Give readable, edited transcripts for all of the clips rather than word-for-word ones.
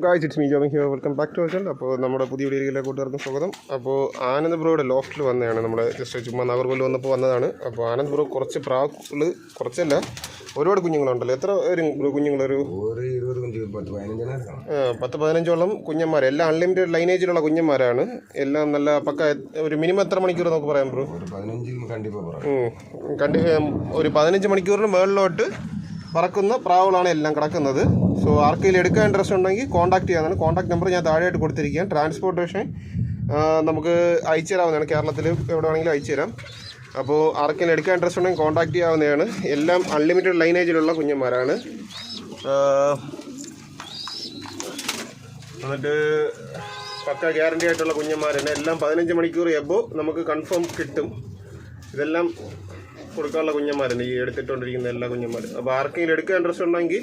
Guys, it's me Joming here. Welcome back to our channel. അപ്പോൾ നമ്മുടെ പുതിയ വീഡിയോയിലേക്ക് കൂട്ടുകാർക്കും സ്വാഗതം. അപ്പോൾ ആനന്ദ് ബ്രോയുടെ ലോഫ്റ്റിൽ വന്നതാണ്. നമ്മുടെ ജസ്റ്റ് ചുമ്മാ നാഗർകോവിൽ വന്നപ്പോൾ വന്നതാണ്. അപ്പോൾ ആനന്ദ് ബ്രോ കുറച്ച് പ്രാക്കുകൾ, കുറച്ചല്ല ഒരുപാട് കുഞ്ഞുങ്ങളുണ്ടല്ലോ. എത്ര ഒരു കുഞ്ഞുങ്ങളൊരു 10-15ഓളം കുഞ്ഞന്മാർ, എല്ലാം അൺലിമിറ്റഡ് ലൈനേജിലുള്ള കുഞ്ഞന്മാരാണ്. എല്ലാം നല്ല പക്ക. ഒരു മിനിമം എത്ര മണിക്കൂർ നമുക്ക് പറയാം ബ്രോ? ഒരു 15 മണിക്കൂറിന് മുകളിലോട്ട് പറക്കുന്ന പ്രാവുകളാണ് എല്ലാം കിടക്കുന്നത്. സോ ആർക്കെങ്കിലും എടുക്കാൻ ഇൻട്രസ്റ്റ് ഉണ്ടെങ്കിൽ കോൺടാക്ട് ചെയ്യാനാണ്. കോൺടാക്ട് നമ്പർ ഞാൻ താഴെയായിട്ട് കൊടുത്തിരിക്കുകയാണ്. ട്രാൻസ്പോർട്ടേഷൻ നമുക്ക് അയച്ചു തരാവുന്നതാണ്. കേരളത്തിൽ എവിടെ വേണമെങ്കിലും അയച്ചു തരാം. അപ്പോൾ ആർക്കെങ്കിലും എടുക്കാൻ ഇൻട്രസ്റ്റ് ഉണ്ടെങ്കിൽ കോൺടാക്ട് ചെയ്യാവുന്നതാണ്. എല്ലാം അൺലിമിറ്റഡ് ലൈനേജിലുള്ള കുഞ്ഞന്മാരാണ്. എന്നിട്ട് പക്ക ഗ്യാരണ്ടി ആയിട്ടുള്ള കുഞ്ഞന്മാരാണ്. എല്ലാം 15 മണിക്കൂർ എബോ നമുക്ക് കൺഫേം കിട്ടും. ഇതെല്ലാം കൊടുക്കാനുള്ള കുഞ്ഞന്മാരുണ്ട്, ഈ എടുത്തിട്ടുകൊണ്ടിരിക്കുന്ന എല്ലാ കുഞ്ഞന്മാരും. അപ്പോൾ ആർക്കെങ്കിലും എടുക്കാൻ ഇൻട്രസ്റ്റ് ഉണ്ടെങ്കിൽ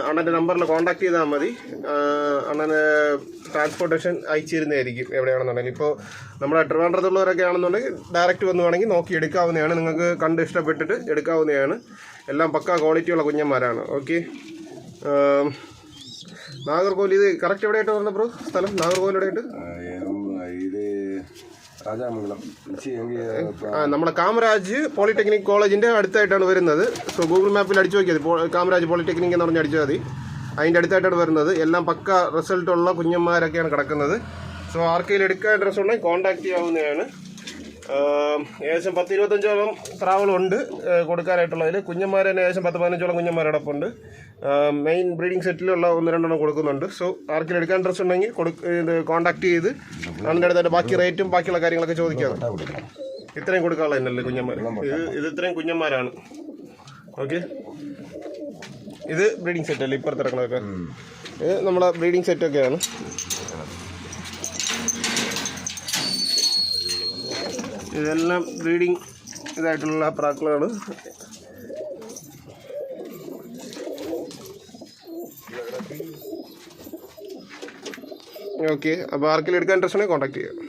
അണ്ണൻ്റെ നമ്പറിൽ കോൺടാക്ട് ചെയ്താൽ മതി. അണ്ണന് ട്രാൻസ്പോർട്ടേഷൻ അയച്ചു തരുന്നതായിരിക്കും എവിടെയാണെന്നുണ്ടെങ്കിൽ. ഇപ്പോൾ നമ്മുടെ ട്രിവാൻഡ്രത്തുള്ളവരൊക്കെ ആണെന്നുണ്ടെങ്കിൽ ഡയറക്റ്റ് വന്ന് വേണമെങ്കിൽ നോക്കി എടുക്കാവുന്നതാണ്. നിങ്ങൾക്ക് കണ്ട് ഇഷ്ടപ്പെട്ടിട്ട് എടുക്കാവുന്നതാണ്. എല്ലാം പക്ക ക്വാളിറ്റിയുള്ള കുഞ്ഞന്മാരാണ്. ഓക്കെ, നാഗർകോവിൽ ഇത് കറക്റ്റ് എവിടെയായിട്ട് വന്ന ബ്രോ സ്ഥലം? നാഗർകോവിൽ എവിടെയായിട്ട്? നമ്മുടെ കാമരാജ് പോളിടെക്നിക് കോളേജിൻ്റെ അടുത്തായിട്ടാണ് വരുന്നത്. സോ ഗൂഗിൾ മാപ്പിൽ അടിച്ചു നോക്കിയത് കാമരാജ് പോളിടെക്നിക് എന്ന് പറഞ്ഞ് അടിച്ചാൽ മതി. അതിൻ്റെ അടുത്തായിട്ടാണ് വരുന്നത്. എല്ലാം പക്ക റിസൾട്ടുള്ള കുഞ്ഞന്മാരൊക്കെയാണ് കിടക്കുന്നത്. സോ ആർക്കെങ്കിലും എടുക്കാൻ ഇൻട്രസ്റ്റ് ഉണ്ടെങ്കിൽ കോൺടാക്ട് ചെയ്യാവുന്നതാണ്. ഏകദേശം 10-25ഓളം പ്രാവുകളുണ്ട് കൊടുക്കാനായിട്ടുള്ളതിൽ. കുഞ്ഞന്മാർ തന്നെ ഏകദേശം 10-15ഓളം കുഞ്ഞന്മാരോടൊപ്പമുണ്ട്. മെയിൻ ബ്രീഡിംഗ് സെറ്റിലുള്ള 1-2 കൊടുക്കുന്നുണ്ട്. സോ ആർക്കെങ്കിലും എടുക്കാൻ ഇൻട്രസ്റ്റ് ഉണ്ടെങ്കിൽ ഇത് കോൺടാക്ട് ചെയ്ത് അതിൻ്റെ അടുത്തായിട്ട് ബാക്കി റേറ്റും ബാക്കിയുള്ള കാര്യങ്ങളൊക്കെ ചോദിക്കാം. ഇത്രയും കൊടുക്കാനുള്ള തന്നെയല്ലേ കുഞ്ഞന്മാർ? ഇത് ഇത്രയും കുഞ്ഞന്മാരാണ്. ഓക്കെ, ഇത് ബ്രീഡിംഗ് സെറ്റ് അല്ലേ ഇപ്പുറത്ത് ഇറക്കണതൊക്കെ? ഇത് നമ്മളെ ബ്രീഡിംഗ് സെറ്റൊക്കെയാണ്. ഇതെല്ലാം ബ്രീഡിങ് ഇതായിട്ടുള്ള പ്രാക്കളാണ്. ഓക്കെ, അപ്പോൾ ആർക്കെങ്കിലും എടുക്കാൻ ഇൻട്രസ്റ്റ് ഉണ്ടെങ്കിൽ കോൺടാക്ട് ചെയ്യുക.